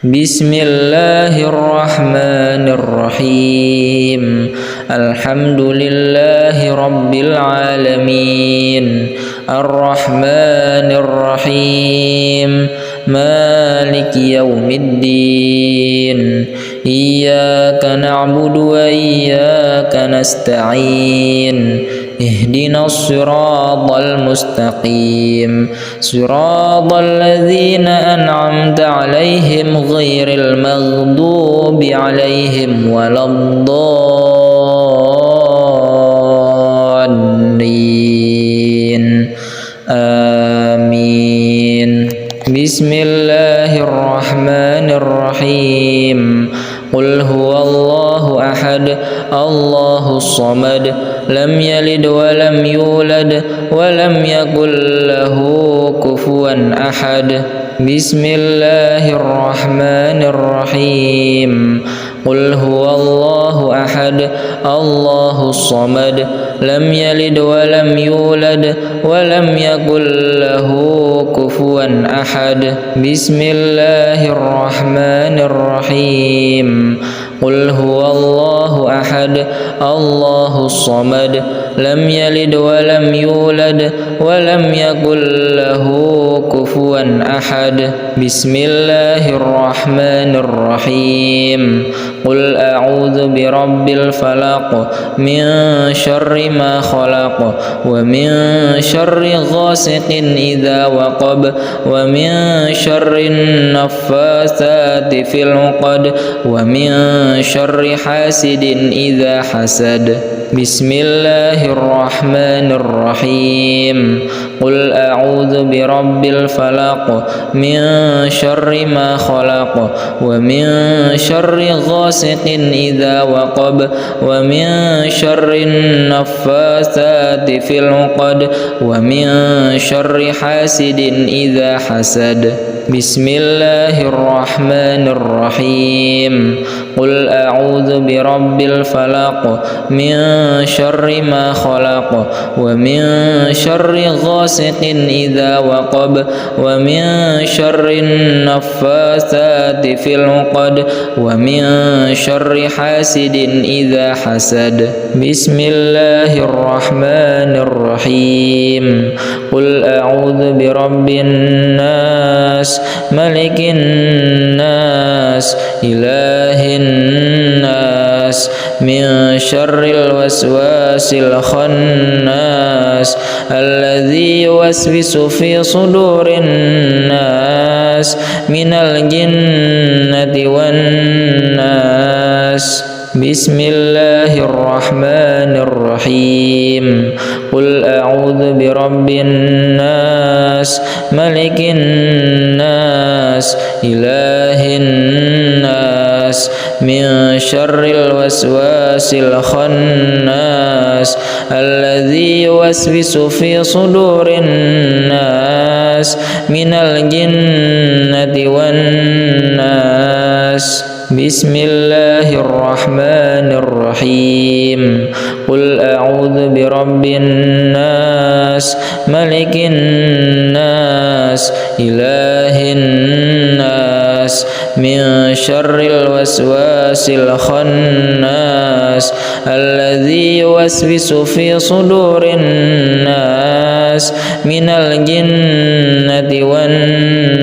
Bismillahirrahmanirrahim. Alhamdulillahi rabbil alamin. Ar-Rahmanir-Rahim. Maliki yaumiddin. Iyyaka na'budu wa iyyaka nasta'in. Ihdinas siratal mustaqim. Siratal ladzina an'amta 'alaihim ghairil maghdubi 'alaihim waladdallin. Amin. Bismillahirrahmanirrahim. Qul huwallahu ahad, Allahus samad, lam yalid wa lam yulad wa lam yakul lahu kufuwan ahad. Bismillahirrahmanirrahim. Qul huwallahu ahad, Allahus samad, lam yalid wa lam yulad wa lam yakul lahu kufuwan ahad. Bismillahirrahmanirrahim. Qul huwallahu ahad, Allahus samad, lam yalid wa lam yulad wa lam yakul lahu kufuwan ahad. Bismillahirrahmanirrahim. Qul a'udzu birabbil falaq, min syarri ma khalaq, wa min syarri ghasiqin idza waqab, wa min syarri naffatsati fil 'uqad, wa min syarri hasidin idza hasad. Bismillahirrahmanirrahim. Qul a'udzu birabbil falaq, min syarri ma khalaq, wa min syarri ghasiqin idza waqab, wa min syarri naffatsati fil 'uqad, wa min syarri hasidin idza hasad. Bismillahirrahmanirrahim. Qul a'udzu birabbil falaq, min syarri ma khalaq, wa min syarri ghasiqin idza waqab, wa min syarri naffatsati fil 'uqad, wa min syarri hasidin idza hasad. Bismillahirrahmanirrahim. Qul a'udzu birabbin nas, malikin nas, ilahin nas, min syarril waswasil khannas, alladzi yuwaswisu fi sudurin nas, minal jinnati wan nas. Bismillahirrahmanirrahim. Qul a'udzu birabbin nas, malikin nas, ilahin nas, min syarril waswasil khannas, alladzi yuwaswisu fi sudurin nas, minal jinnati wan nas. Bismillahirrahmanirrahim. Qul a'udzu birabbin nas, malikin nas, ilahin nas, min syarril waswasil khannas, alladzi yuwaswisu fi sudurin nas, minal jinnati wan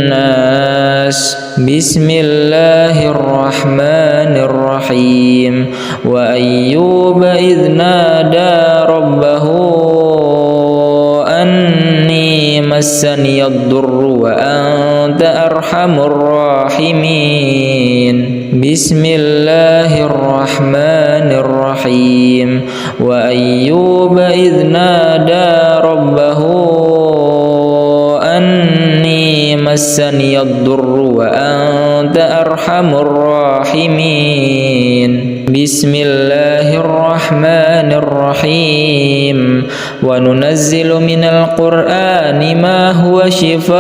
nas. Bismillahirrahmanirrahim. Wa ayyuba idh nada rabbahu anni massaniyad durru wa anta arhamur rahimin. Bismillahirrahmanirrahim. Wa ayyuba idh nada rabbahu anni massaniyad durru wa anta arhamur rahimin. Bismillahirrahmanirrahim. Wa nunazzilu minal qur'ani ma huwa shifaa'un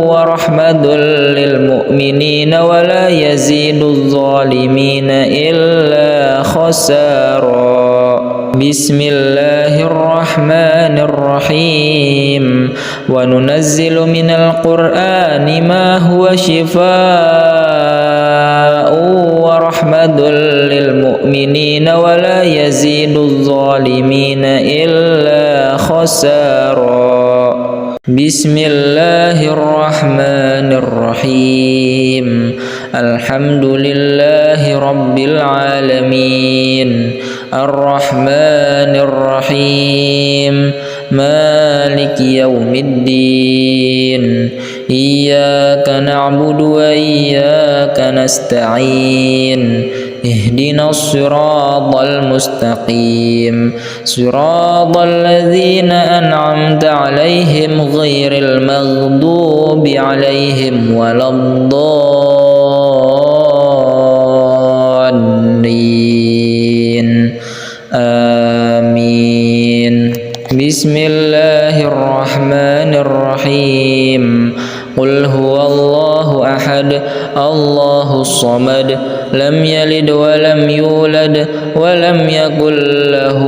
wa rahmatul lil mu'minina wa la yaziduz zalimina illa khasara. بسم الله الرحمن الرحيم وننزل من القرآن ما هو شفاء ورحمة للمؤمنين ولا يزيد الظالمين إلا خسارا بسم الله الرحمن الرحيم الحمد لله رب العالمين الرحمن الرحيم مالك يوم الدين إياك نعبد وإياك نستعين اهدنا الصراط المستقيم صراط الذين أنعمت عليهم غير المغضوب عليهم ولا الضالين آمين بسم الله الرحمن الرحيم قل هو الله أحد الله الصمد لم يلد ولم يولد ولم يكن له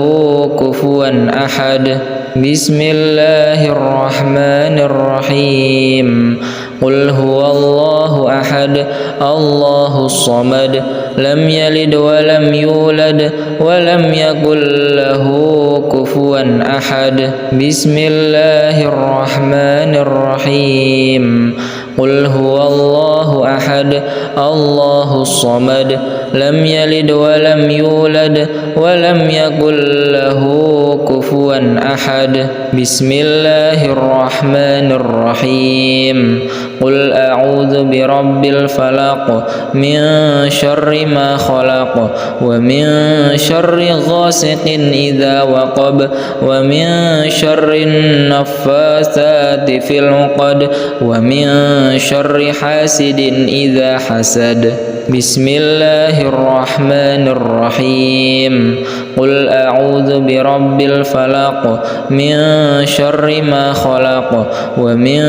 كفوا أحد بسم الله الرحمن الرحيم قل هو الله أحد الله الصمد لم يلد ولم يولد ولم يكن له كفوا أحد بسم الله الرحمن الرحيم قل هو الله أحد الله الصمد لم يلد ولم يولد ولم يكن له كفوا أحد بسم الله الرحمن الرحيم قل أعوذ برب الفلق من شر ما خلق ومن شر غاسق إذا وقب ومن شر النفاثات في العقد ومن شر حاسد إذا حسد بسم الله الرحمن الرحيم قل أعوذ برب الفلق من شر ما خلق ومن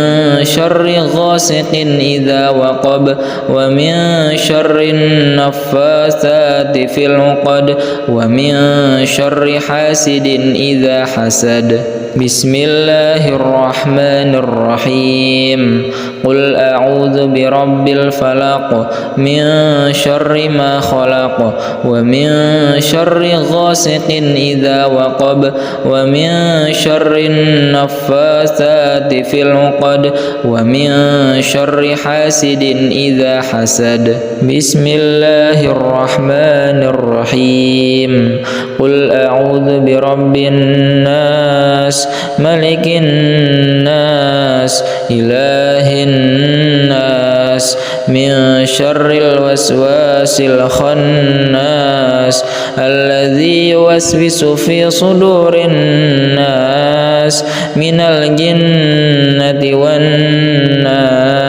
شر غاسق إذا وقب ومن شر النفاثات في العقد ومن شر حاسد إذا حسد بسم الله الرحمن الرحيم قل أعوذ برب الفلق من شر ما خلق ومن شر غاسق إذا وقب ومن شر النفاثات في العقد ومن شر حاسد إذا حسد بسم الله الرحمن الرحيم قل أعوذ برب الناس ملك الناس إله الناس من شر الوسواس الخناس الذي يوسوس في صدور الناس من الجنة والناس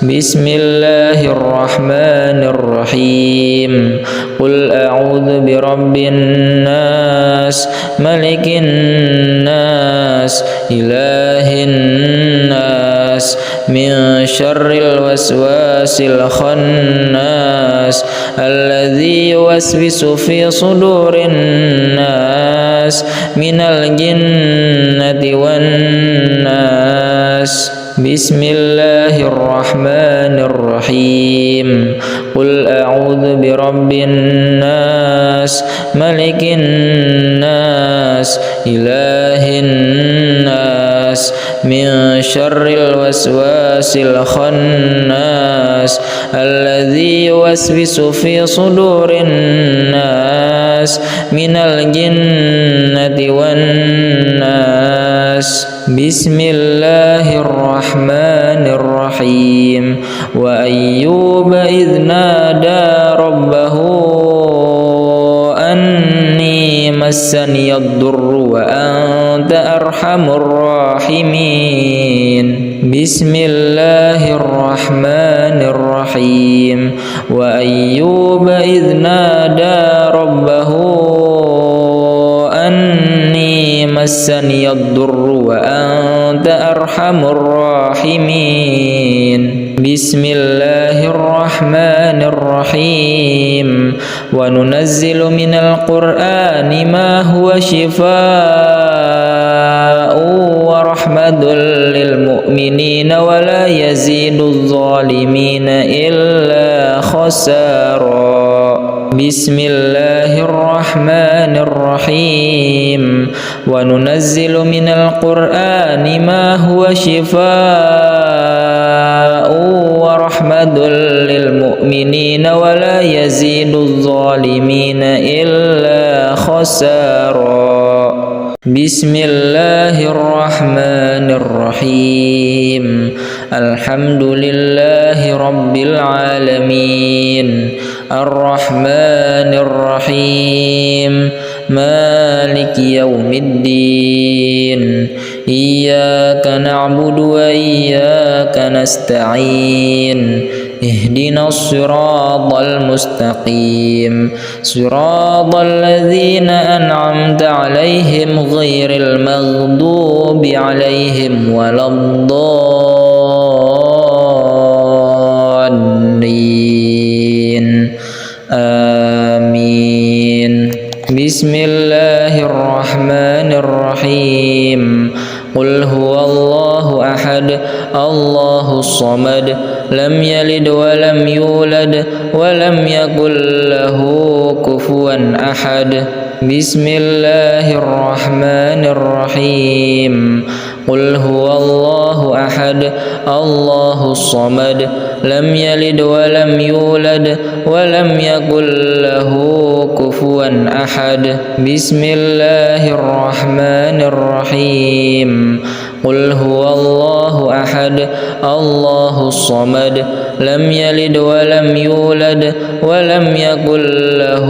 بسم الله الرحمن الرحيم قل أعوذ برب الناس ملك الناس إله الناس من شر الوسواس الخناس الذي يوسوس في صدور الناس من الجنة والناس بسم الله الرحمن الرحيم قل أعوذ برب الناس ملك الناس إله الناس من شر الوسواس الخناس الذي يوسوس في صدور الناس من الجنة والناس بسم الله الرحمن الرحيم وأيوب إذ نادى ربه أني مسني الضر وأنت أرحم الراحمين بسم الله الرحمن الرحيم وأيوب إذ نادى ربه أني مسني الضر وأنت أرحم الراحمين بسم الله الرحمن الرحيم وننزل من القرآن ما هو شفاء ورحمة للمؤمنين ولا يزيد الظالمين إلا خسارا بسم الله الرحمن الرحيم وننزل من القرآن ما هو شفاء ورحمة للمؤمنين ولا يزيد الظالمين إلا خسارا بسم الله الرحمن الرحيم الحمد لله رب العالمين الرحمن الرحيم مالك يوم الدين إياك نعبد وإياك نستعين اهدنا الصراط المستقيم صراط الذين أنعمت عليهم غير المغضوب عليهم ولا الضالين آمين بسم الله الرحمن الرحيم قل هو الله أحد الله الصمد لم يلد ولم يولد ولم يكن له كفوا أحد بسم الله الرحمن الرحيم قل هو الله أحد الله الصمد لم يلد ولم يولد ولم يكن له كفوا أحد بسم الله الرحمن الرحيم قل هو الله أحد الله الصمد لم يلد ولم يولد ولم يكن له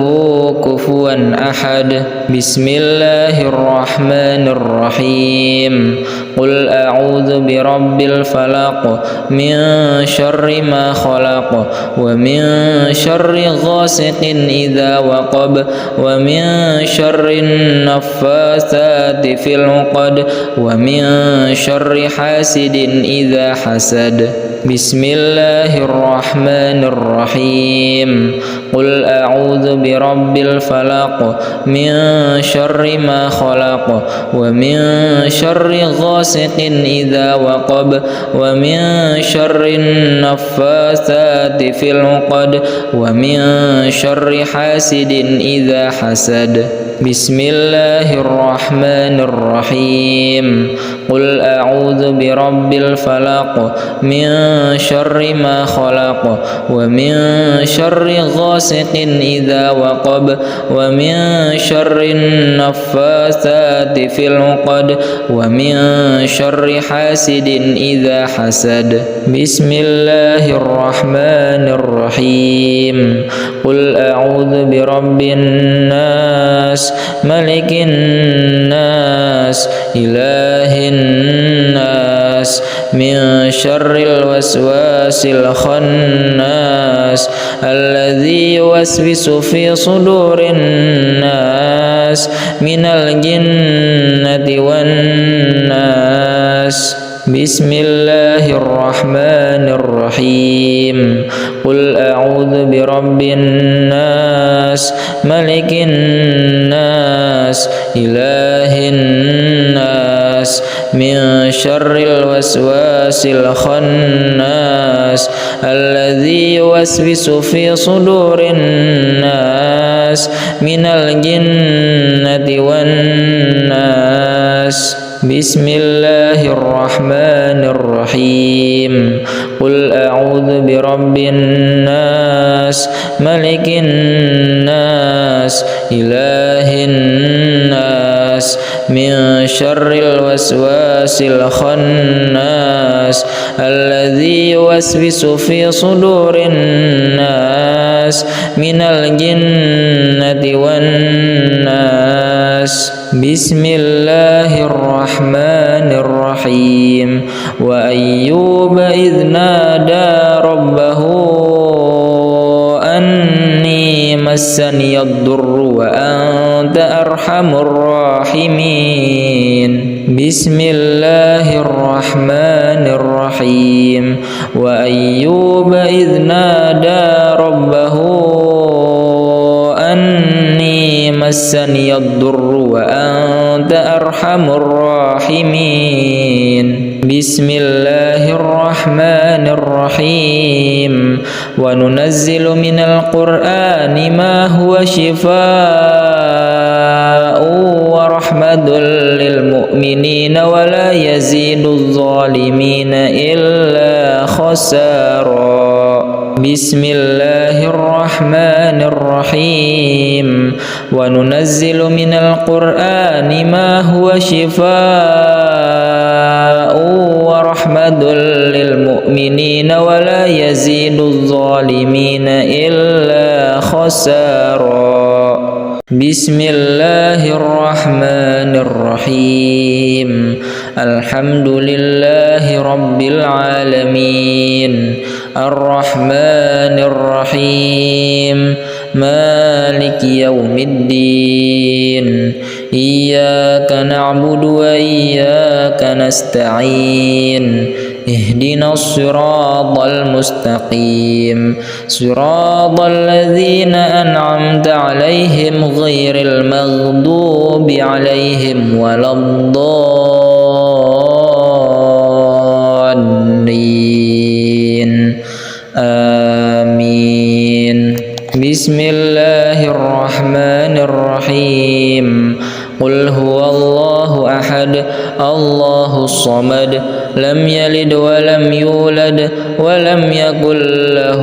كفوا أحد بسم الله الرحمن الرحيم قل أعوذ برب الفلق من شر ما خلق ومن شر غاسق إذا وقب ومن شر النفاثات في العقد ومن شر حاسد إذا حسد بسم الله الرحمن الرحيم قل أعوذ برب الفلق من شر ما خلق ومن شر غاسق إذا وقب ومن شر النفاثات في العقد ومن شر حاسد إذا حسد بسم الله الرحمن الرحيم قل أعوذ برب الفلق من شر ما خلق ومن شر غاسق إذا وقب ومن شر النفاثات في العقد ومن شر حاسد إذا حسد بسم الله الرحمن الرحيم قل أعوذ برب الناس ملك الناس إله الناس من شر الوسواس الخناس الذي يوسوس في صدور الناس من الجنة والناس بسم الله الرحمن الرحيم قل أعوذ برب الناس ملك الناس إله الناس من شر الوسواس الخناس الذي يوسوس في صدور الناس من الجنة والناس بسم الله الرحمن الرحيم قل أعوذ برب الناس ملك الناس إله الناس من شر الوسواس الخناس الذي يوسوس في صدور الناس من الجنة والناس بسم الله الرحمن الرحيم وأيوب إذ نادى ربه أني مسني الضر وأنت أرحم الراحمين بسم الله الرحمن الرحيم وأيوب إذ نادى ربه أني مسني الضر وأنت أرحم الراحمين بسم الله الرحمن الرحيم وننزل من القرآن ما هو شفاء ورحمة للمؤمنين ولا يزيد الظالمين إلا خسارا بسم الله الرحمن الرحيم وننزل من القرآن ما هو شفاء ورحمة للمؤمنين ولا يزيد الظالمين إلا خسارا بسم الله الرحمن الرحيم الحمد لله رب العالمين الرحمن الرحيم مالك يوم الدين إياك نعبد وإياك نستعين اهدنا الصراط المستقيم صراط الذين أنعمت عليهم غير المغضوب عليهم ولا الضالين آمين بسم الله الرحمن الرحيم قل هو الله أحد الله الصمد لم يلد ولم يولد ولم يكن له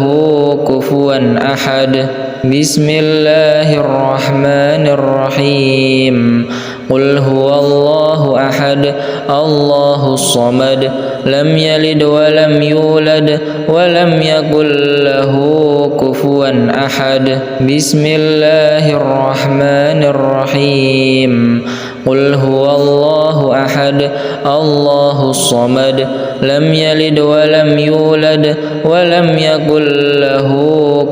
كفوا أحد بسم الله الرحمن الرحيم قل هو الله أحد الله الصمد لم يلد ولم يولد ولم يكن له كفوا أحد بسم الله الرحمن الرحيم قل هو الله أحد الله الصمد لم يلد ولم يولد ولم يكن له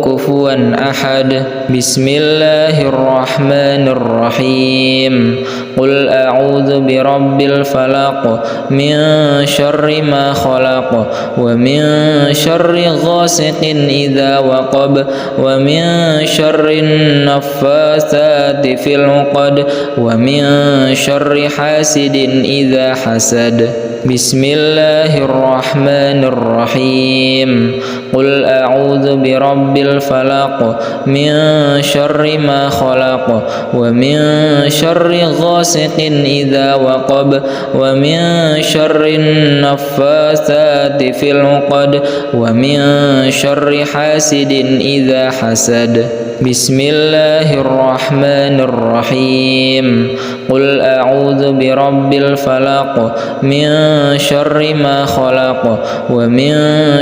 كفوا أحد بسم الله الرحمن الرحيم قل أعوذ برب الفلق من شر ما خلق ومن شر غاسق إذا وقب ومن شر النفاثات في العقد ومن شر حاسد إذا حسد بسم الله الرحمن الرحيم قل أعوذ برب الفلق من شر ما خلق ومن شر غاسق إذا وقب ومن شر النفاثات في العقد ومن شر حاسد إذا حسد بسم الله الرحمن الرحيم قل أعوذ برب الفلق من شر ما خلق ومن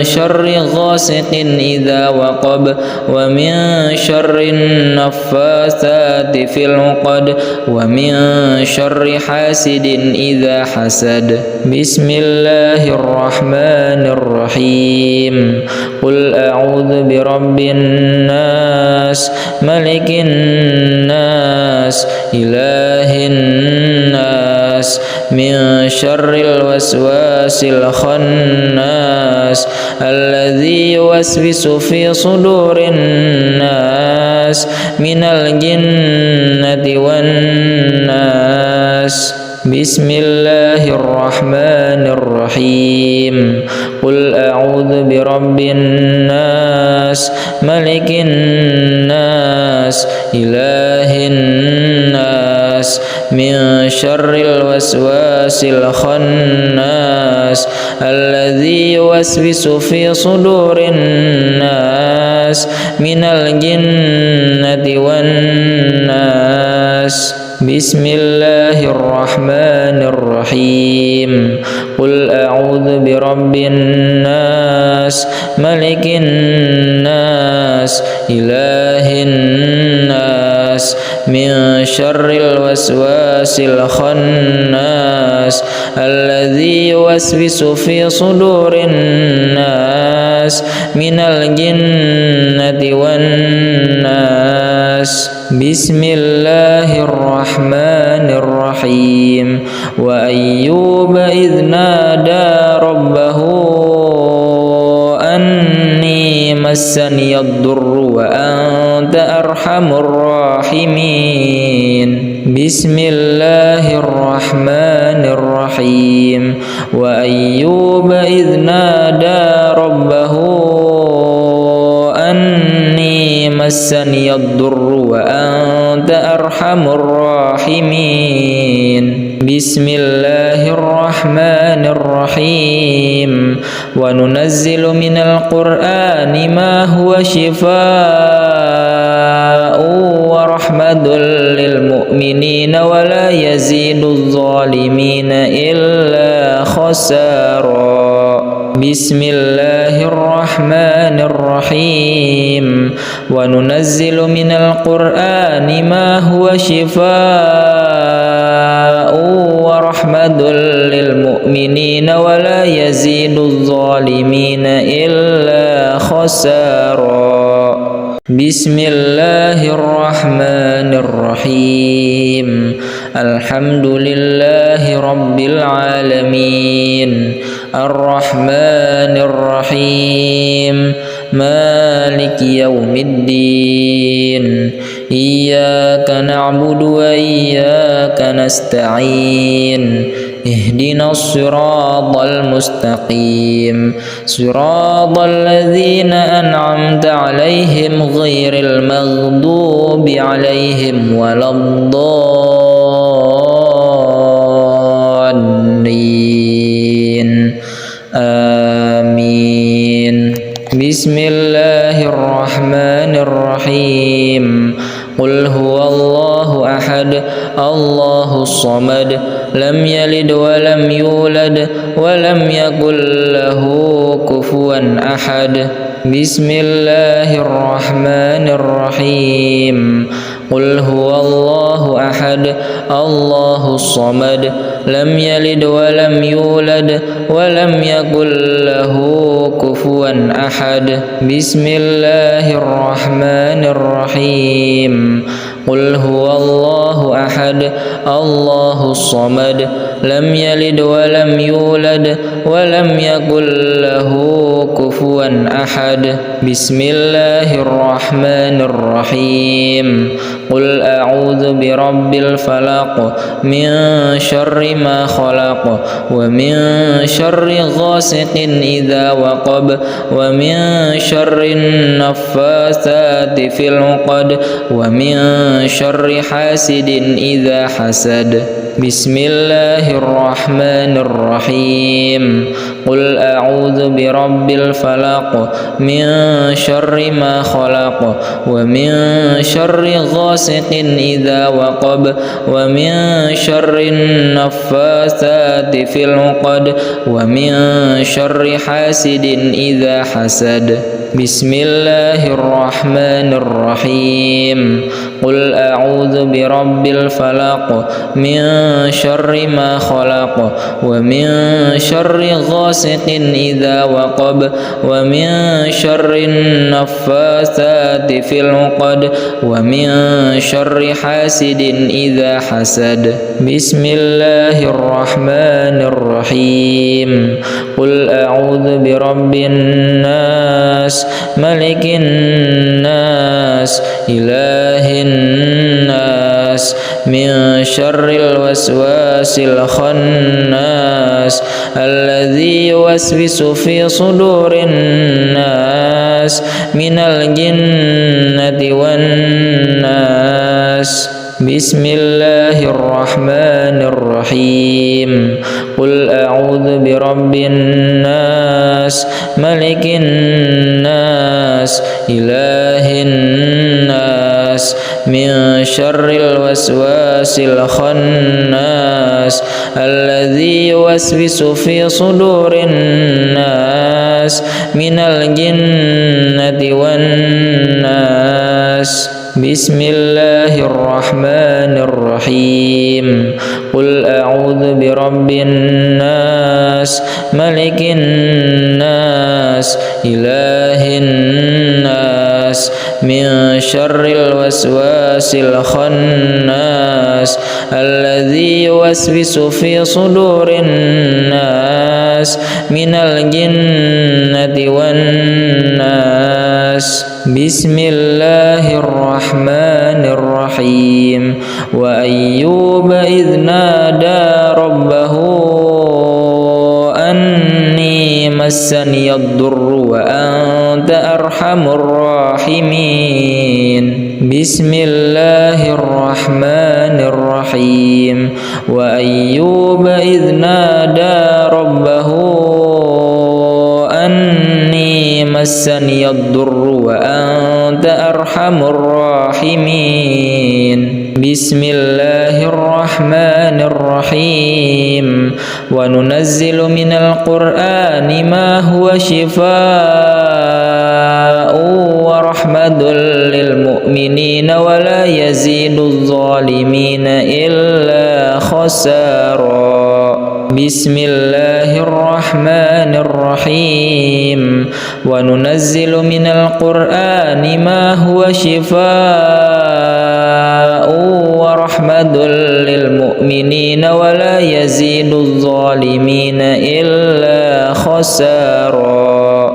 شر غاسق إذا وقب ومن شر النفاثات في العقد ومن شر حاسد إذا حسد بسم الله الرحمن الرحيم قل أعوذ برب الناس ملك الناس إله الناس من شر الوسواس الخناس الذي يوسوس في صدور الناس من الجنة والناس بسم الله الرحمن الرحيم قل أعوذ برب الناس ملك الناس إله الناس من شر الوسواس الخناس الذي يوسوس في صدور الناس من الجنة والناس بسم الله الرحمن الرحيم قل أعوذ برب الناس ملك الناس إله الناس من شر الوسواس الخناس الذي يوسوس في صدور الناس من الجنة والناس بسم الله الرحمن الرحيم وأيوب إذ نادى ربه مسني الضر وأنت أرحم الراحمين بسم الله الرحمن الرحيم وأيوب إذ نادى ربه أني مسني الضر وأنت أرحم الراحمين بسم الله الرحمن الرحيم وننزل من القرآن ما هو شفاء ورحمة للمؤمنين ولا يزيد الظالمين إلا خسارا بسم الله الرحمن الرحيم وننزل من القرآن ما هو شفاء ورحمة للمؤمنين ولا يزيد الظالمين إلا خسارا بسم الله الرحمن الرحيم الحمد لله رب العالمين الرحمن الرحيم مالك يوم الدين إياك نعبد وإياك نستعين اهدنا الصراط المستقيم صراط الذين أنعمت عليهم غير المغضوب عليهم ولا الضالين آمين بسم الله الرحمن الرحيم قل هو الله أحد الله الصمد لم يلد ولم يولد ولم يكن له كفوا أحد بسم الله الرحمن الرحيم قل هو الله أحد الله الصمد لم يلد ولم يولد ولم يكن له كفوا أحد بسم الله الرحمن الرحيم قل هو الله أحد الله الصمد لم يلد ولم يولد ولم يكن له كفوا أحد بسم الله الرحمن الرحيم قل أعوذ برب الفلق من شر ما خلق ومن شر غاسق إذا وقب ومن شر النفاثات في العقد ومن شر حاسد إذا حسد بسم الله الرحمن الرحيم قل أعوذ برب الفلق من شر ما خلق ومن شر غاسق إذا وقب ومن شر النفاثات في العقد ومن شر حاسد إذا حسد بسم الله الرحمن الرحيم قل أعوذ برب الفلق من شر ما خلق ومن شر غاسق إذا وقب ومن شر النفاثات في العقد ومن شر حاسد إذا حسد بسم الله الرحمن الرحيم قل أعوذ برب الناس ملك الناس إله الناس من شر الوسواس الخناس الذي يوسوس في صدور الناس من الجنة والناس بسم الله الرحمن الرحيم قل أعوذ برب الناس ملك الناس إله الناس من شر الوسواس الخناس الذي يوسوس في صدور الناس من الجنة والناس بسم الله الرحمن الرحيم قل أعوذ برب الناس ملك الناس إله الناس من شر الوسواس الخناس الذي يوسوس في صدور الناس من الجنة والناس الناس بسم الله الرحمن الرحيم وأيوب إذ نادى ربه أني مسني الضر وأنت أرحم الراحمين بسم الله الرحمن الرحيم وأيوب إذ نادى ربه أني مسني الضر وأنت أرحم الراحمين بسم الله الرحمن الرحيم وننزل من القرآن ما هو شفاء ورحمة للمؤمنين ولا يزيد الظالمين إلا خسارا بسم الله الرحمن الرحيم وننزل من القرآن ما هو شفاء ورحمة للمؤمنين ولا يزيد الظالمين إلا خسارا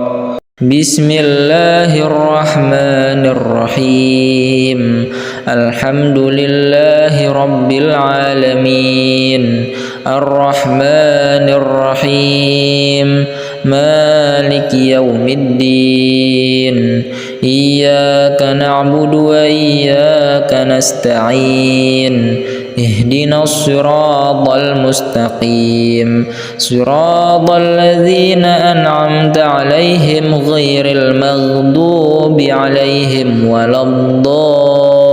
بسم الله الرحمن الرحيم الحمد لله رب العالمين الرحمن الرحيم مالك يوم الدين إياك نعبد وإياك نستعين اهدنا الصراط المستقيم صراط الذين أنعمت عليهم غير المغضوب عليهم ولا الضالين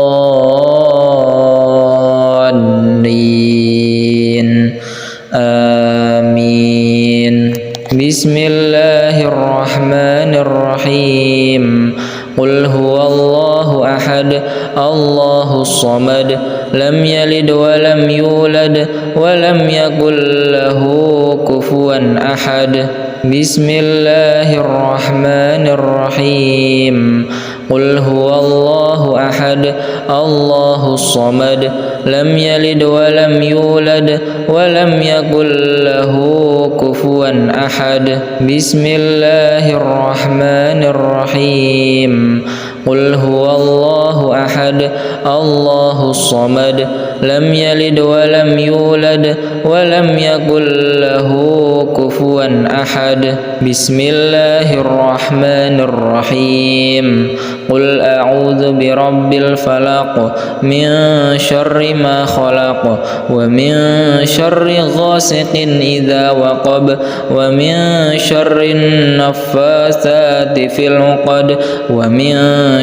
آمين بسم الله الرحمن الرحيم قل هو الله أحد الله الصمد لم يلد ولم يولد ولم يكن له كفوا أحد بسم الله الرحمن الرحيم قل هو الله أحد الله الصمد لم يلد ولم يولد ولم يكن له كفوا أحد بسم الله الرحمن الرحيم قل هو الله أحد الله الصمد لم يلد ولم يولد ولم يكن له كفوا أحد بسم الله الرحمن الرحيم قل أعوذ برب الفلق من شر ما خلق ومن شر غاسق إذا وقب ومن شر النفاثات في العقد ومن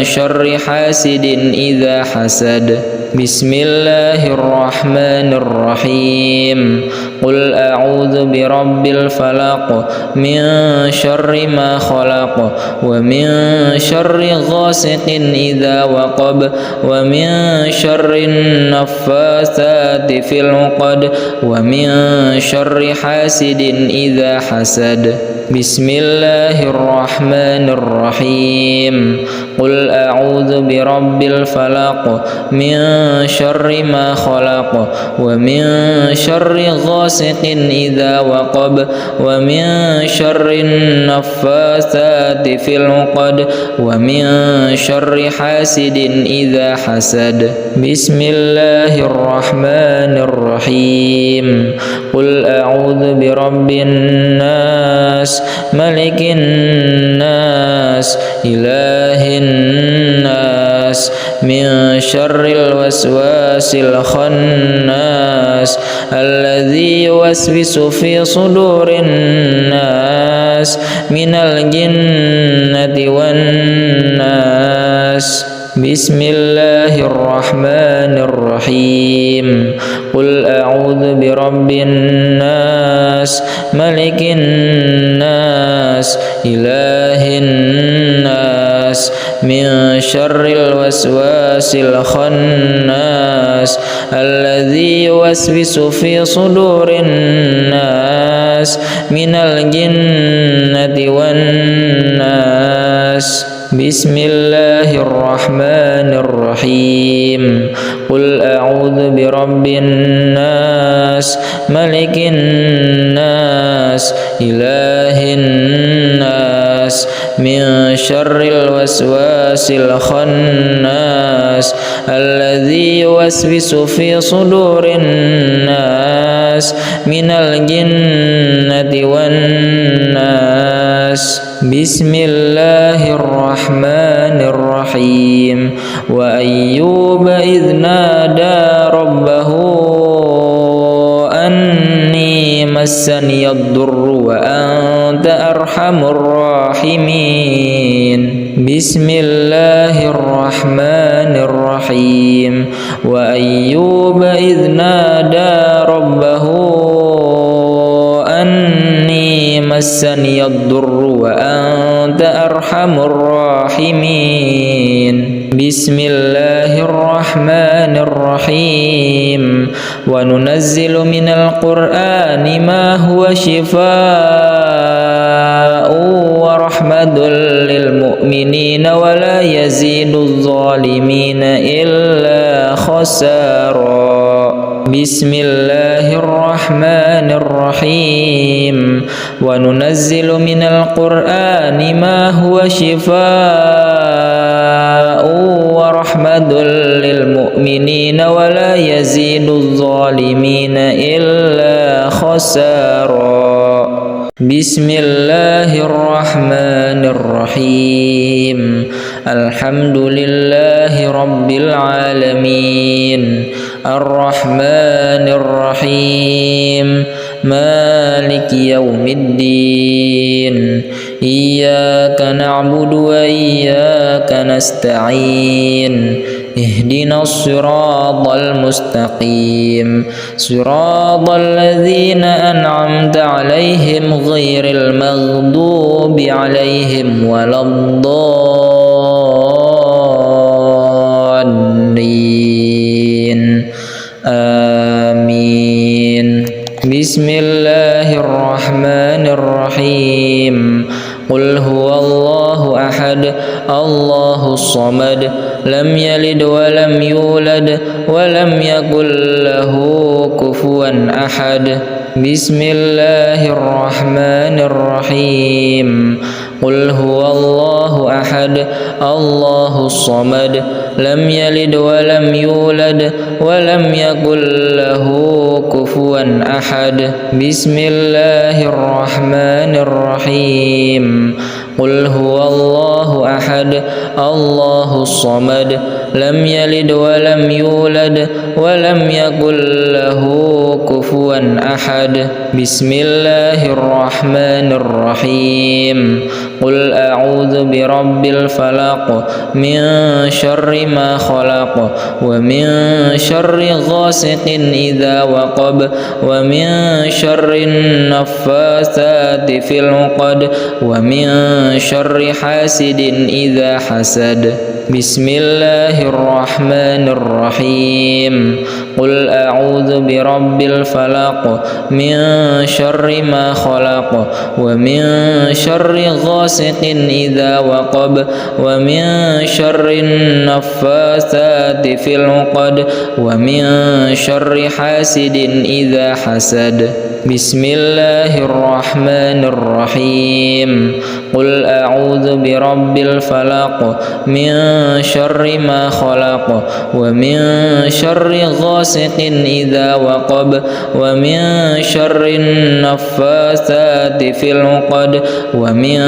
شر حاسد إذا حسد بسم الله الرحمن الرحيم قل أعوذ برب الفلق من شر ما خلق ومن شر غاسق إذا وقب ومن شر النفاثات في العقد ومن شر حاسد إذا حسد بسم الله الرحمن الرحيم قل أعوذ برب الفلق من شر ما خلق ومن شر غاسق إذا وقب ومن شر النفاثات في العقد ومن شر حاسد إذا حسد بسم الله الرحمن الرحيم قل أعوذ برب الناس ملك الناس إله الناس من شر الوسواس الخناس الذي يوسوس في صدور الناس من الجنة والناس بسم الله الرحمن الرحيم قل أعوذ برب الناس ملك الناس إله الناس من شر الوسواس الخناس الذي يوسوس في صدور الناس من الجنة والناس بسم الله الرحمن الرحيم قل أعوذ برب الناس ملك الناس إله الناس من شر الوسواس الخناس الذي يوسوس في صدور الناس من الجنة والناس. بسم الله الرحمن الرحيم. وأيوب إذ نادى ربه أني مسني الضر وأنت أرحم الراحمين. بسم الله الرحمن الرحيم. وأيوب إذ نادى ربه أني مسني الضر وأنت أرحم الراحمين. بسم الله الرحمن الرحيم. وننزل من القرآن ما هو شفاء ورحمة للمؤمنين ولا يزيد الظالمين إلا خسارا. بسم الله الرحمن الرحيم. وننزل من القرآن ما هو شفاء ورحمة للمؤمنين ولا يزيد الظالمين إلا خسارا. بسم الله الرحمن الرحيم. الحمد لله رب العالمين الرحمن الرحيم مالك يوم الدين. إياك نعبد وإياك نستعين. اهدنا الصراط المستقيم صراط الذين أنعمت عليهم غير المغضوب عليهم ولا الضالين. آمين. بسم الله الرحمن الرحيم. قل هو الله أحد الله الصمد لم يلد ولم يولد ولم يكن له كفوا أحد. بسم الله الرحمن الرحيم. قل هو الله أحد الله الصمد لم يلد ولم يولد ولم يكن له كفوا أحد. بسم الله الرحمن الرحيم. قل هو الله أحد الله الصمد لم يلد ولم يولد ولم يكن له كفوا أحد. بسم الله الرحمن الرحيم. قل أعوذ برب الفلق من شر ما خلق ومن شر غاسق إذا وقب ومن شر النفاثات في العقد ومن شر حاسد إذا حسد. بسم الله الرحمن الرحيم. قل أعوذ برب الفلق من شر ما خلق ومن شر غاسق إذا وقب ومن شر النفاثات في العقد ومن شر حاسد إذا حسد. بسم الله الرحمن الرحيم. قل أعوذ برب الفلق من شر ما خلق ومن شر غاسق إذا وقب ومن شر النفاثات في العقد ومن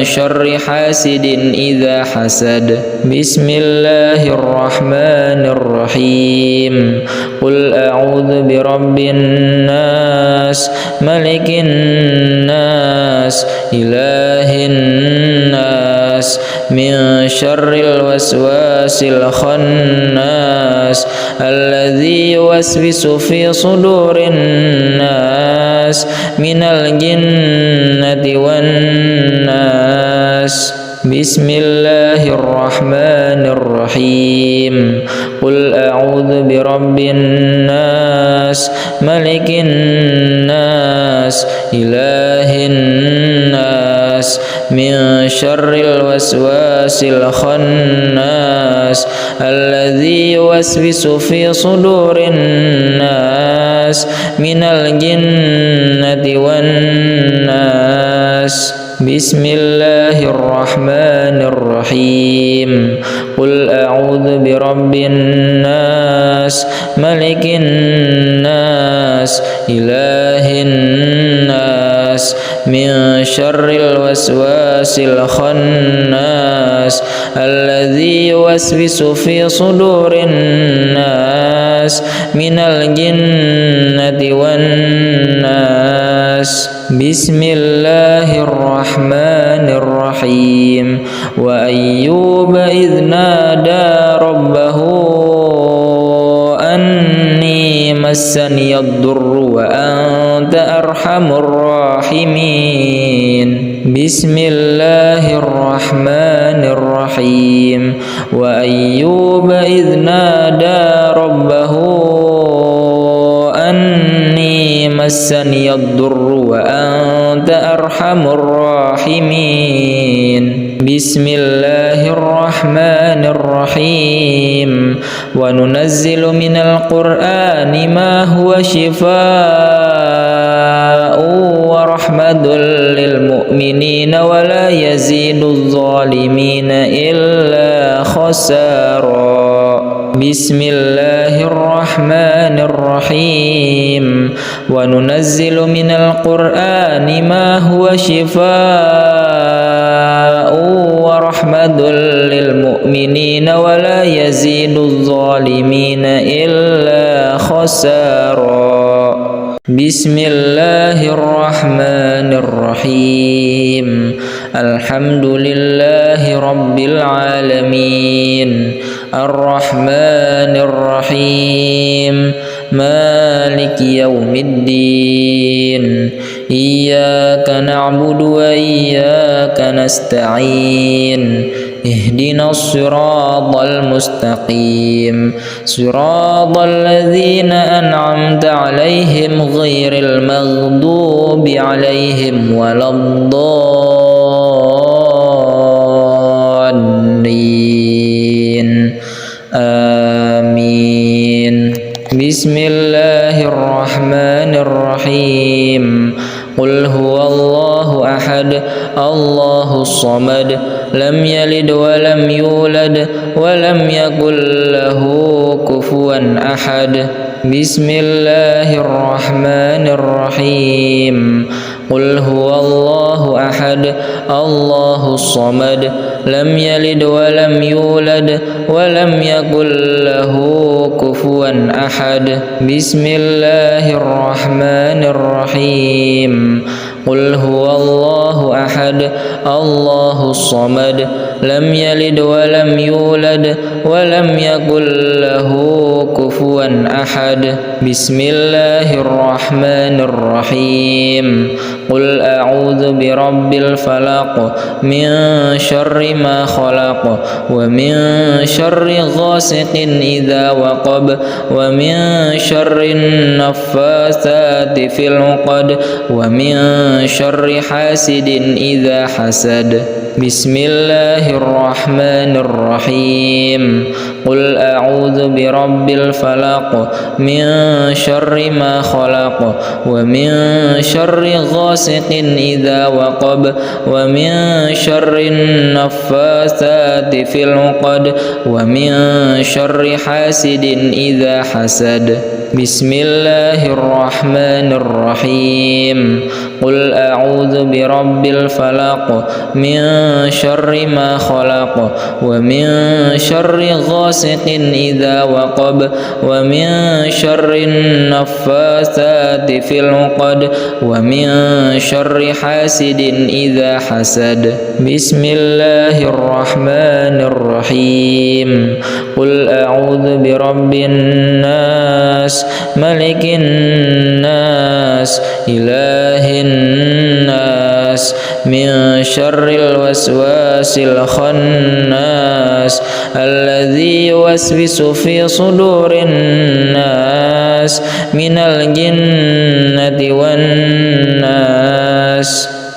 شر حاسد إذا حسد. بسم الله الرحمن الرحيم. قل أعوذ برب الناس ملك الناس إله الناس من شر الوسواس الخناس الذي يوسوس في صدور الناس من الجنة والناس. بسم الله الرحمن الرحيم. قل أعوذ برب الناس ملك الناس إله الناس من شر الوسواس الخناس الذي يوسوس في صدور الناس من الجنة والناس. بسم الله الرحمن الرحيم قل أعوذ برب الناس ملك الناس إله الناس من شر الوسواس الخناس الذي يوسوس في صدور الناس من الجنة والناس بسم الله الرحمن الرحيم وأيوب إذ نادى ربه أني مسني الضر وأنت أرحم الراحمين بسم الله الرحمن الرحيم وأيوب إذ نادى ربه أني مسني الضر وأنت أرحم الراحمين بسم الله الرحمن الرحيم وننزل من القرآن ما هو شفاء ورحمة للمؤمنين ولا يزيد الظالمين إلا خسارا بسم الله الرحمن الرحيم وننزل من القرآن ما هو شفاء ورحمة للمؤمنين ولا يزيد الظالمين إلا خسارا بسم الله الرحمن الرحيم الحمد لله رب العالمين الرحمن الرحيم مالك يوم الدين إياك نعبد وإياك نستعين اهدنا الصراط المستقيم صراط الذين أنعمت عليهم غير المغضوب عليهم ولا الضالين آمين بسم الله الرحمن الرحيم قل هو الله أحد الله الصمد لم يلد ولم يولد ولم يكن له كفوا أحد بسم الله الرحمن الرحيم قل هو الله أحد الله الصمد لم يلد ولم يولد ولم يكن له كفوا أحد بسم الله الرحمن الرحيم قل هو الله أحد الله الصمد لم يلد ولم يولد ولم يكن له كفوا أحد بسم الله الرحمن الرحيم قل أعوذ برب الفلق من شر ما خلق ومن شر غاسق إذا وقب ومن شر النفاثات في العقد ومن شر حاسد إذا حسد بسم الله الرحمن الرحيم قل أعوذ برب الفلق من شر ما خلق ومن شر غاسق إذا وقب ومن شر النفاثات في العقد ومن شر حاسد إذا حسد بسم الله الرحمن الرحيم قل أعوذ برب الفلق من شر ما خلق ومن شر غاسق إذا وقب ومن شر النفاثات في العقد ومن شر حاسد إذا حسد بسم الله الرحمن الرحيم قل أعوذ برب الناس ملك الناس إله الناس من شر الوسواس الخناس الذي يوسوس في صدور الناس من الجنة والناس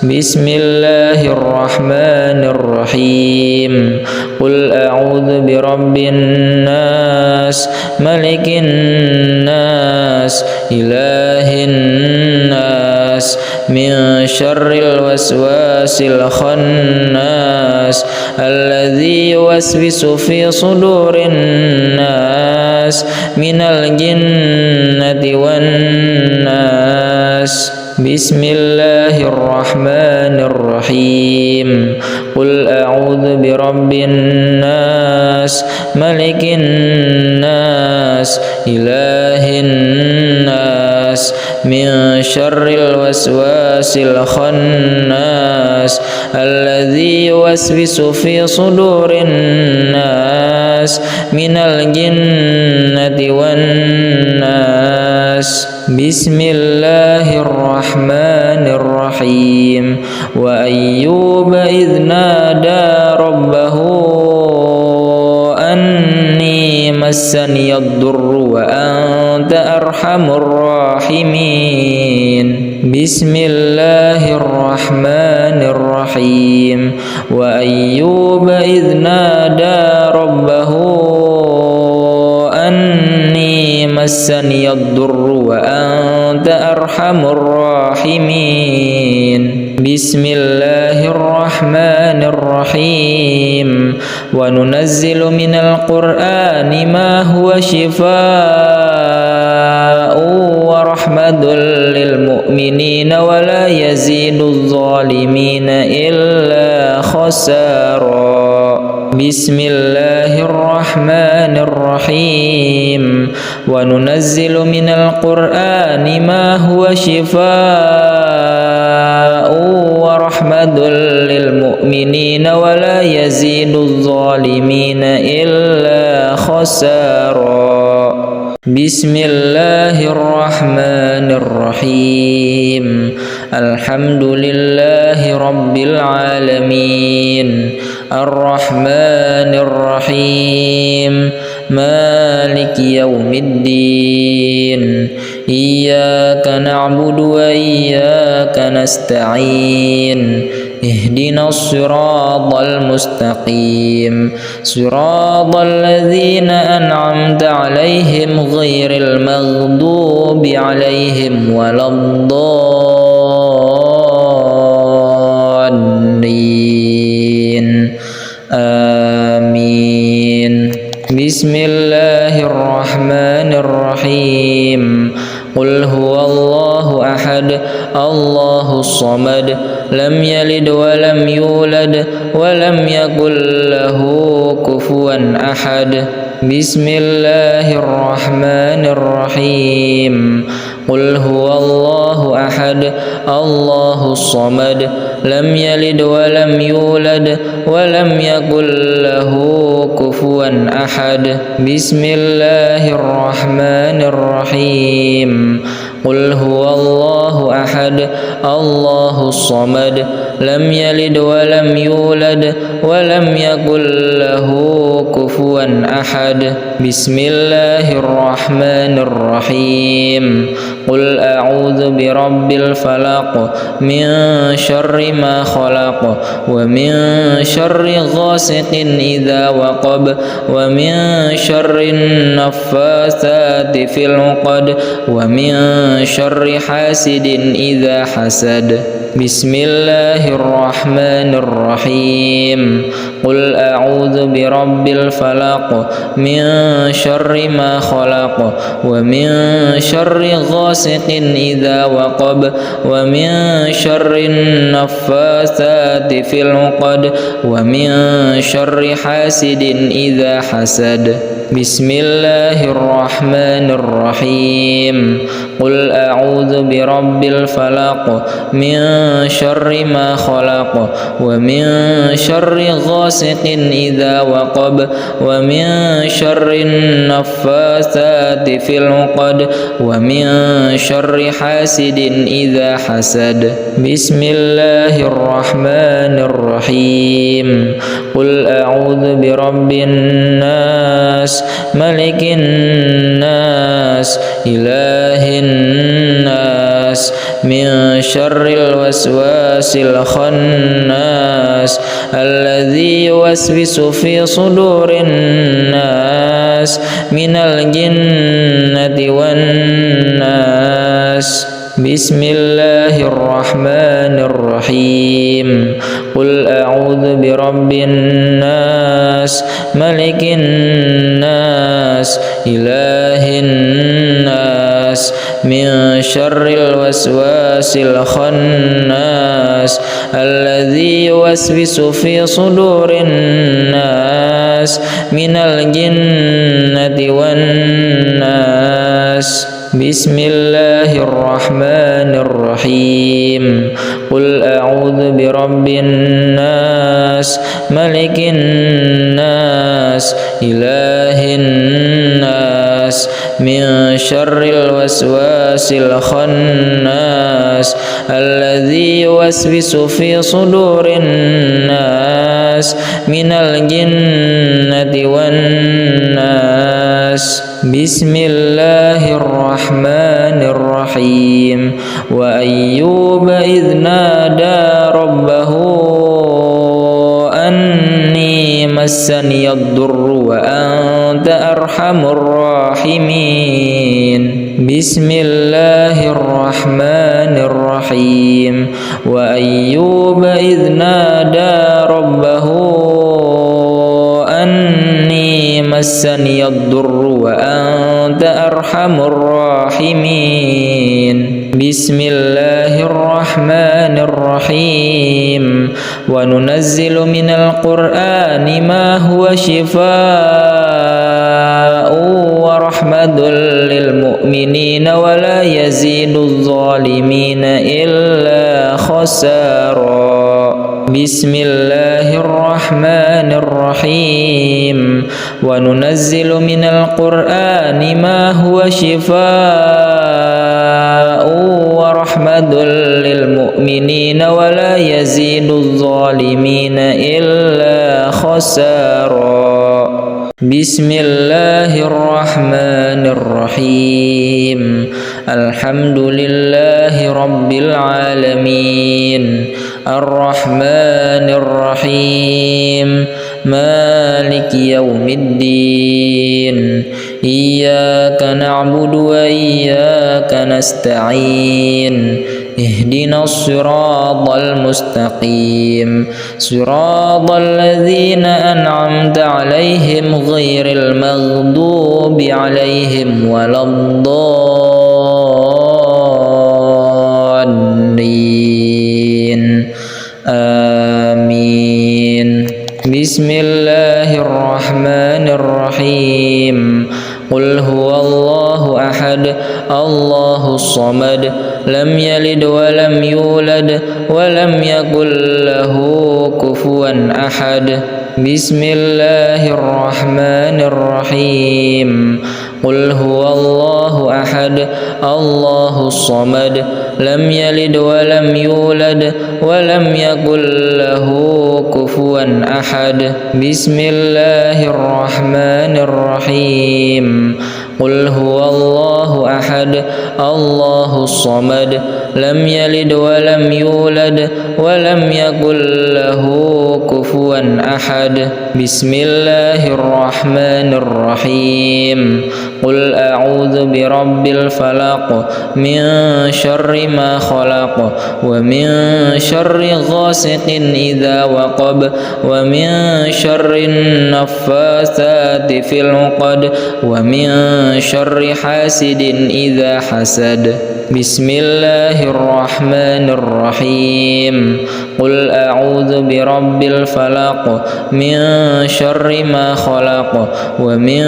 بسم الله الرحمن الرحيم قل أعوذ برب الناس ملك الناس إله الناس من شر الوسواس الخناس الذي يوسوس في صدور الناس من الجنة والناس. بسم الله الرحمن الرحيم. قل أعوذ برب الناس ملك الناس إله الناس من شر الوسواس الخناس الذي يوسوس في صدور الناس من الجنة والناس. بسم الله الرحمن الرحيم. وأيوب إذ نادى ربه أني مسني الضر وأنت أرحم الراحمين. بسم الله الرحمن الرحيم. وأيوب إذ نادى ربه أني مسني الضر وأنت أرحم الراحمين. بسم الله الرحمن الرحيم. وننزل من القرآن ما هو شفاء ورحمة للمؤمنين ولا يزيد الظالمين إلا خسارا. بسم الله الرحمن الرحيم. وننزل من القرآن ما هو شفاء ورحمة للمؤمنين ولا يزيد الظالمين إلا خسارا. بسم الله الرحمن الرحيم. الحمد لله رب العالمين الرحمن الرحيم مالك يوم الدين إياك نعبد وإياك نستعين اهدنا الصراط المستقيم صراط الذين أنعمت عليهم غير المغضوب عليهم ولا الضالين آمين. بسم الله الرحمن الرحيم. قل هو الله أحد الله الصمد لم يلد ولم يولد ولم يكن له كفوا أحد. بسم الله الرحمن الرحيم. قل هو الله أحد الله الصمد لم يلد ولم يولد ولم يكن له كفوا أحد. بسم الله الرحمن الرحيم. قل هو الله أحد الله الصمد لم يلد ولم يولد ولم يكن له كفوا أحد. بسم الله الرحمن الرحيم. قل أعوذ برب الفلق من شر ما خلق ومن شر غاسق إذا وقب ومن شر النفاثات في العقد ومن شر حاسد إذا حسد. بسم الله الرحمن الرحيم. قل أعوذ برب الفلق من شر ما خلق ومن شر غاسق إذا وقب ومن شر النفاثات في العقد ومن شر حاسد إذا حسد. بسم الله الرحمن الرحيم. قل أعوذ برب الفلق من شر ما خلق ومن شر غاسق إذا وقب ومن شر النفاثات في العقد ومن شر حاسد إذا حسد. بسم الله الرحمن الرحيم. قل أعوذ برب الناس ملك الناس إله الناس من شر الوسواس الخناس الذي يوسوس في صدور الناس من الجنة والناس. بسم الله الرحمن الرحيم قل أعوذ برب الناس ملك الناس إله الناس من شر الوسواس الخناس الذي يوسوس في صدور الناس من الجنة والناس بسم الله الرحمن الرحيم قل أعوذ برب الناس ملك الناس إله الناس من شر الوسواس الخناس الذي يوسوس في صدور الناس من الجنة والناس بسم الله الرحمن الرحيم وأيوب إذ نادى ربه أني مسني الضر وأنت أرحم الراحمين بسم الله الرحمن الرحيم وأيوب إذ نادى ربه أني مسني الضر وأنت أرحم الراحمين بسم الله الرحمن الرحيم وننزل من القرآن ما هو شفاء ورحمة للمؤمنين ولا يزيد الظالمين إلا خسارا بسم الله الرحمن الرحيم وننزل من القرآن ما هو شفاء ورحمة للمؤمنين ولا يزيد الظالمين إلا خسارا بسم الله الرحمن الرحيم الحمد لله رب العالمين الرحمن الرحيم مالك يوم الدين إياك نعبد وإياك نستعين اهدنا الصراط المستقيم صراط الذين أنعمت عليهم غير المغضوب عليهم ولا الضالين آمين بسم الله الرحمن الرحيم قل هو الله أحد الله الصمد لم يلد ولم يولد ولم يكن له كفوا أحد بسم الله الرحمن الرحيم قل هو الله أحد الله الصمد لم يلد ولم يولد ولم يكن له كفوا أحد بسم الله الرحمن الرحيم قل هو الله أحد الله الصمد لم يلد ولم يولد ولم يكن له كفوا أحد بسم الله الرحمن الرحيم قل أعوذ برب الفلق من شر ما خلق ومن شر غاسق إذا وقب ومن شر النفاثات في العقد ومن شر حاسد إذا حسد بسم الله الرحمن الرحيم قل أعوذ برب الفلق من شر ما خلق ومن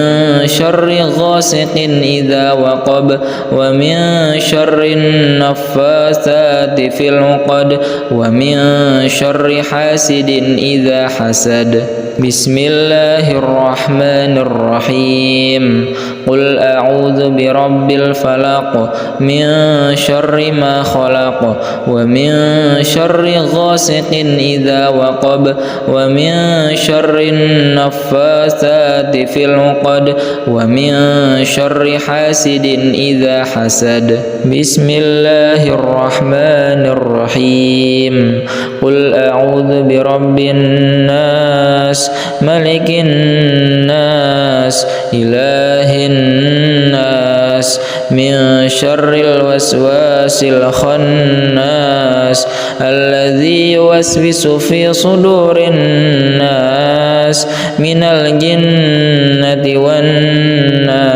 شر غاسق إذا وقب ومن شر النفاثات في العقد ومن شر حاسد إذا حسد بسم الله الرحمن الرحيم قل أعوذ برب الفلق من شر ما خلق ومن شر غاسق إذا وقب ومن شر النفاثات في العقد ومن شر حاسد إذا حسد بسم الله الرحمن الرحيم قل أعوذ برب الناس ملك الناس إله الناس من شر الوسواس الخناس الذي يوسوس في صدور الناس من الجنة والناس.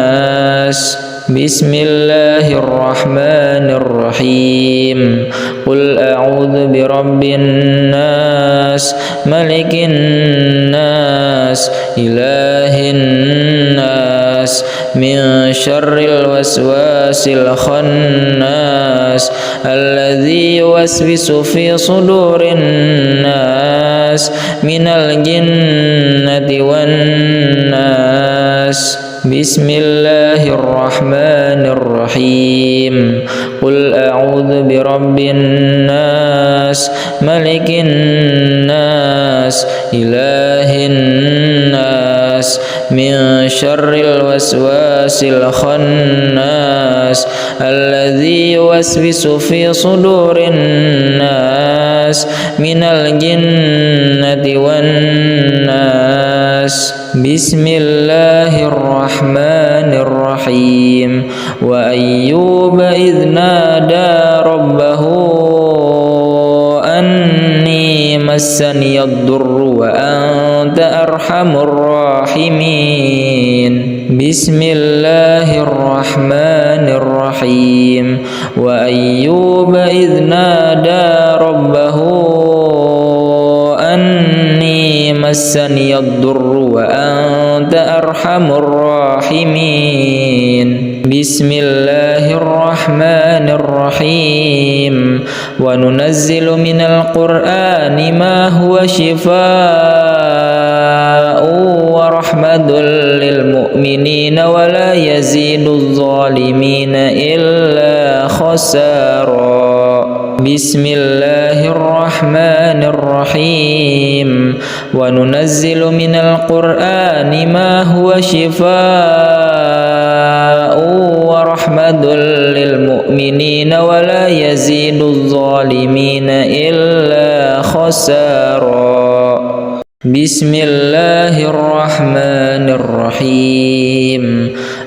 بسم الله الرحمن الرحيم. قل أعوذ برب الناس ملك الناس إله الناس من شر الوسواس الخناس الذي يوسوس في صدور الناس من الجنة والناس. بسم الله الرحمن الرحيم. قل أعوذ برب الناس ملك الناس إله الناس من شر الوسواس الخناس الذي يوسوس في صدور الناس من الجنة والناس. بسم الله الرحمن الرحيم. وأيوب إذ نادى ربه أني مسني الضر وأنت أرحم الراحمين. بسم الله الرحمن الرحيم. وأيوب إذ نادى ربه أني مسني الضر وأنت أرحم الراحمين. بسم الله الرحمن الرحيم. وننزل من القرآن ما هو شفاء ورحمة للمؤمنين ولا يزيد الظالمين إلا خسارا. بسم الله الرحمن الرحيم. وننزل من القرآن ما هو شفاء ورحمة للمؤمنين ولا يزيد الظالمين إلا خسارا. بسم الله الرحمن الرحيم.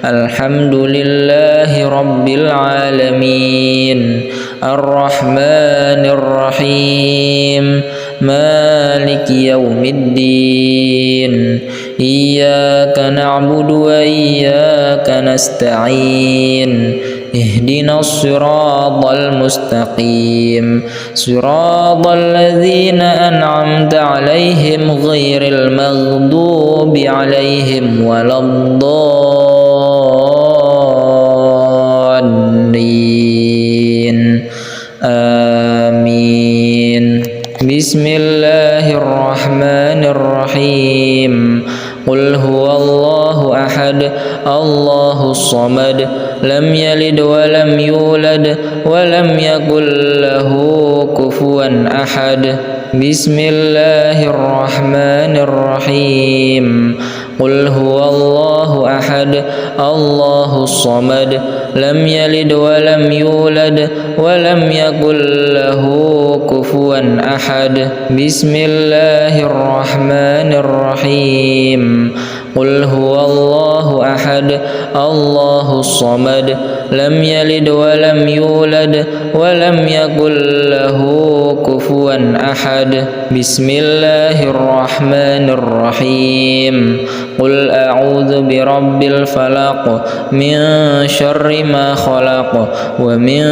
الحمد لله رب العالمين الرحمن الرحيم مالك يوم الدين إياك نعبد وإياك نستعين اهدنا الصراط المستقيم صراط الذين أنعمت عليهم غير المغضوب عليهم ولا الضالين آمين. بسم الله الرحمن الرحيم. قل هو الله أحد الله الصمد لم يلد ولم يولد ولم يكن له كفوا أحد. بسم الله الرحمن الرحيم. قل هو الله أحد الله الصمد لم يلد ولم يولد ولم يكن له كفوا أحد. بسم الله الرحمن الرحيم. قل هو الله أحد الله الصمد لم يلد ولم يولد ولم يكن له كفوا أحد. بسم الله الرحمن الرحيم. قل أعوذ برب الفلق من شر ما خلق ومن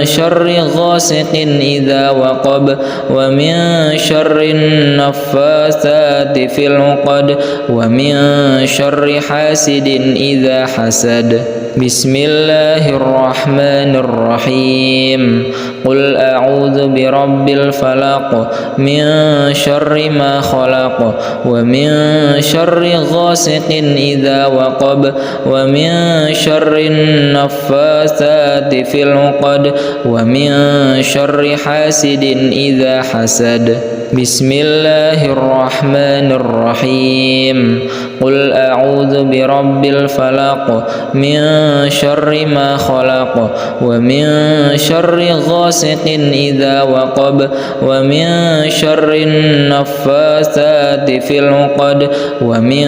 شر غاسق إذا وقب ومن شر النفاثات في العقد ومن شر حاسد إذا حسد. بسم الله الرحمن الرحيم. قل أعوذ برب الفلق من شر ما خلق ومن شر غاسق إذا وقب ومن شر النفاثات في العقد ومن شر حاسد إذا حسد. بسم الله الرحمن الرحيم. قل أعوذ برب الفلق من شر ما خلق ومن شر غاسق إذا وقب ومن شر النفاثات في العقد ومن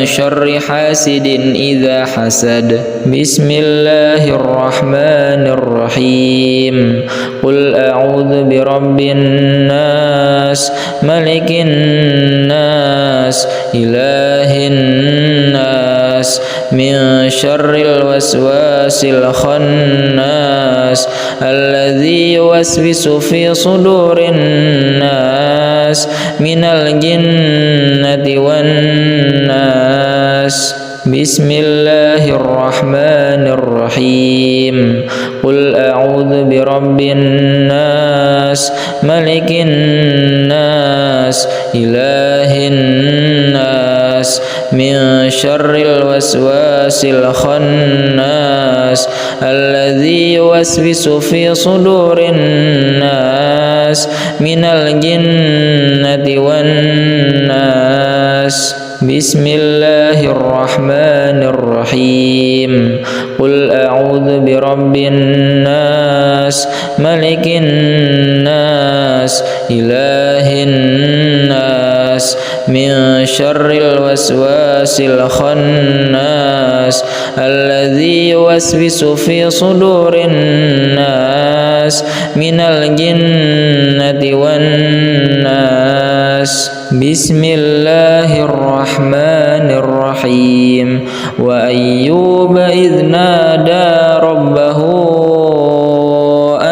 شر حاسد إذا حسد بسم الله الرحمن الرحيم قل أعوذ برب الناس ملك الناس إله الناس من شر الوسواس الخناس الذي يوسوس في صدور الناس من الجنة والناس بسم الله الرحمن الرحيم قل أعوذ برب الناس ملك الناس إله الناس من شر الوسواس الخناس الذي يوسوس في صدور الناس من الجنة والناس بسم الله الرحمن الرحيم قل أعوذ برب الناس ملك الناس إله الناس من شر الوسواس الخناس الذي يوسوس في صدور الناس من الجنة والناس بسم الله الرحمن الرحيم وأيوب إذ نادى ربه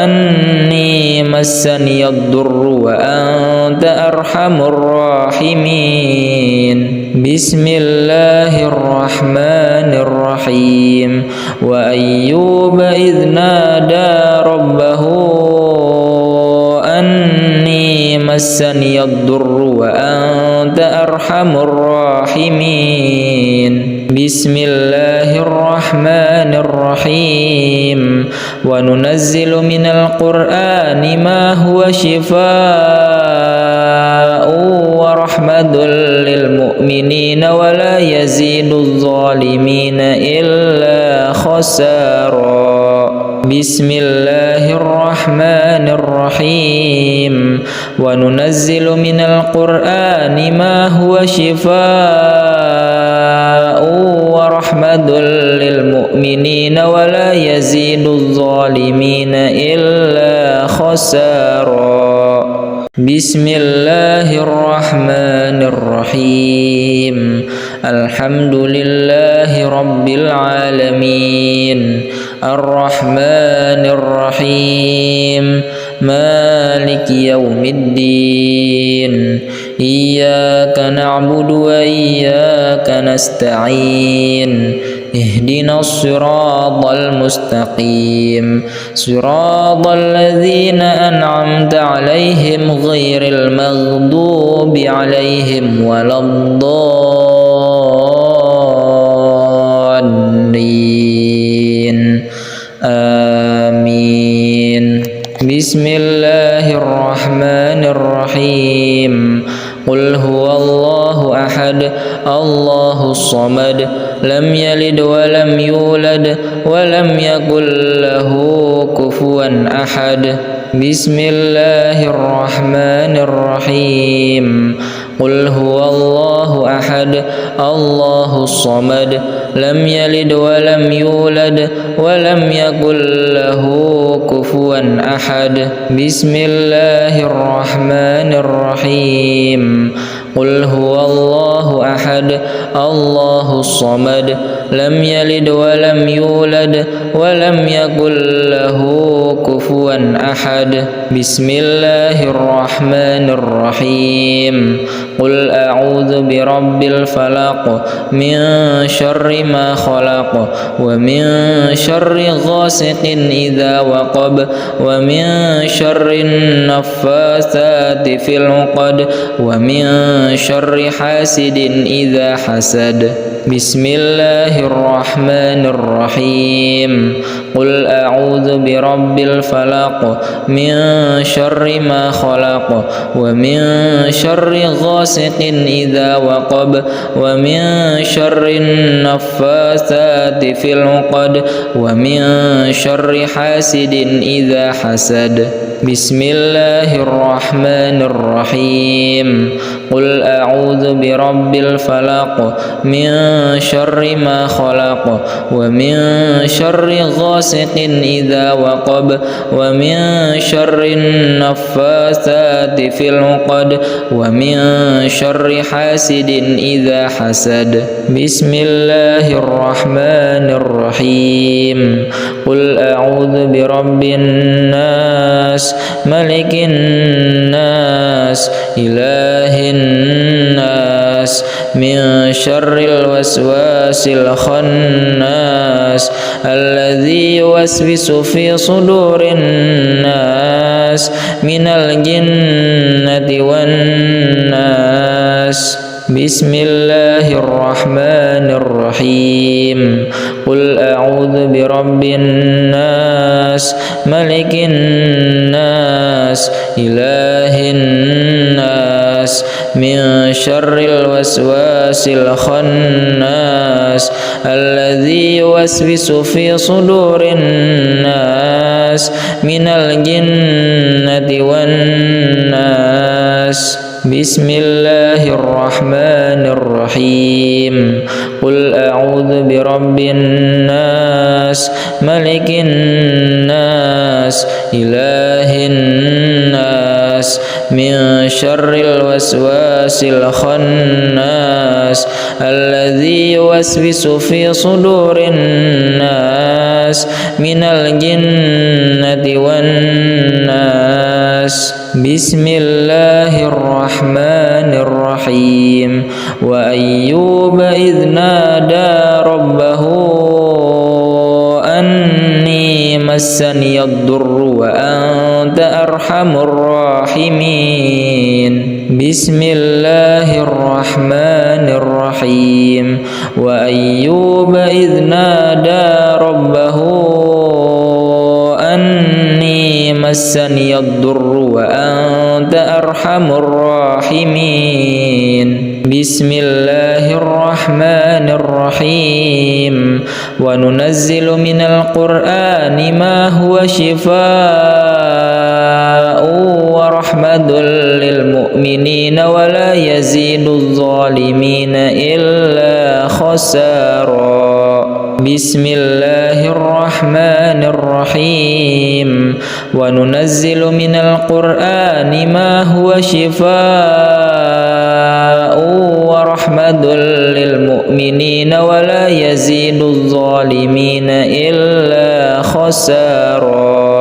أني مسني الضر وأنت أرحم الراحمين بسم الله الرحمن الرحيم وأيوب إذ نادى ربه أني مسني الضر وأنت أرحم الراحمين بسم الله الرحمن الرحيم وننزل من القرآن ما هو شفاء ورحمة للمؤمنين ولا يزيد الظالمين إلا خسارا بسم الله الرحمن الرحيم وننزل من القرآن ما هو شفاء ورحمة للمؤمنين ولا يزيد الظالمين إلا خسارا بسم الله الرحمن الرحيم الحمد لله رب العالمين الرحمن الرحيم مالك يوم الدين إياك نعبد وإياك نستعين اهدنا الصراط المستقيم صراط الذين أنعمت عليهم غير المغضوب عليهم ولا الضالين آمين بسم الله الرحمن الرحيم قل هو الله أحد الله الصمد لم يلد ولم يولد ولم يكن له كفوا أحد بسم الله الرحمن الرحيم قل هو الله أحد الله الصمد لم يلد ولم يولد ولم يكن له كفوا أحد بسم الله الرحمن الرحيم قل هو الله أحد الله الصمد لم يلد ولم يولد ولم يكن له كفوا أحد بسم الله الرحمن الرحيم قل أعوذ برب الفلق من شر ما خلق ومن شر غاسق إذا وقب ومن شر النفاثات في العقد ومن شر حاسد إذا حسد بسم الله الرحمن الرحيم قل أعوذ برب الفلق من شر ما خلق ومن شر غاسق إذا وقب ومن شر النفاثات في العقد ومن شر حاسد إذا حسد. بسم الله الرحمن الرحيم. قل أعوذ برب الفلق من شر ما خلق ومن شر غاسق إذا وقب ومن شر النفاثات في العقد ومن شر حاسد إذا حسد. بسم الله الرحمن الرحيم. قل أعوذ برب الناس ملك الناس إله الناس من شر الوسواس الخناس الذي يوسوس في صدور الناس من الجنة والناس. بسم الله الرحمن الرحيم. قل أعوذ برب الناس ملك الناس إله الناس من شر الوسواس الخناس الذي يوسوس في صدور الناس من الجنة والناس. بسم الله الرحمن الرحيم. قل أعوذ برب الناس ملك الناس إله الناس من شر الوسواس الخناس الذي يوسوس في صدور الناس من الجنة والناس. بسم الله الرحمن الرحيم. وأيوب إذ نادى ربه أني مسني الضر وأنت أرحم الراحمين. بسم الله الرحمن الرحيم. وأيوب إذ نادى ربه أني مسني الضر وأنت أرحم الراحمين. بسم الله الرحمن الرحيم. وننزل من القرآن ما هو شفاء ورحمة للمؤمنين ولا يزيد الظالمين إلا خسارا. بسم الله الرحمن الرحيم. وننزل من القرآن ما هو شفاء ورحمة للمؤمنين ولا يزيد الظالمين إلا خسارا.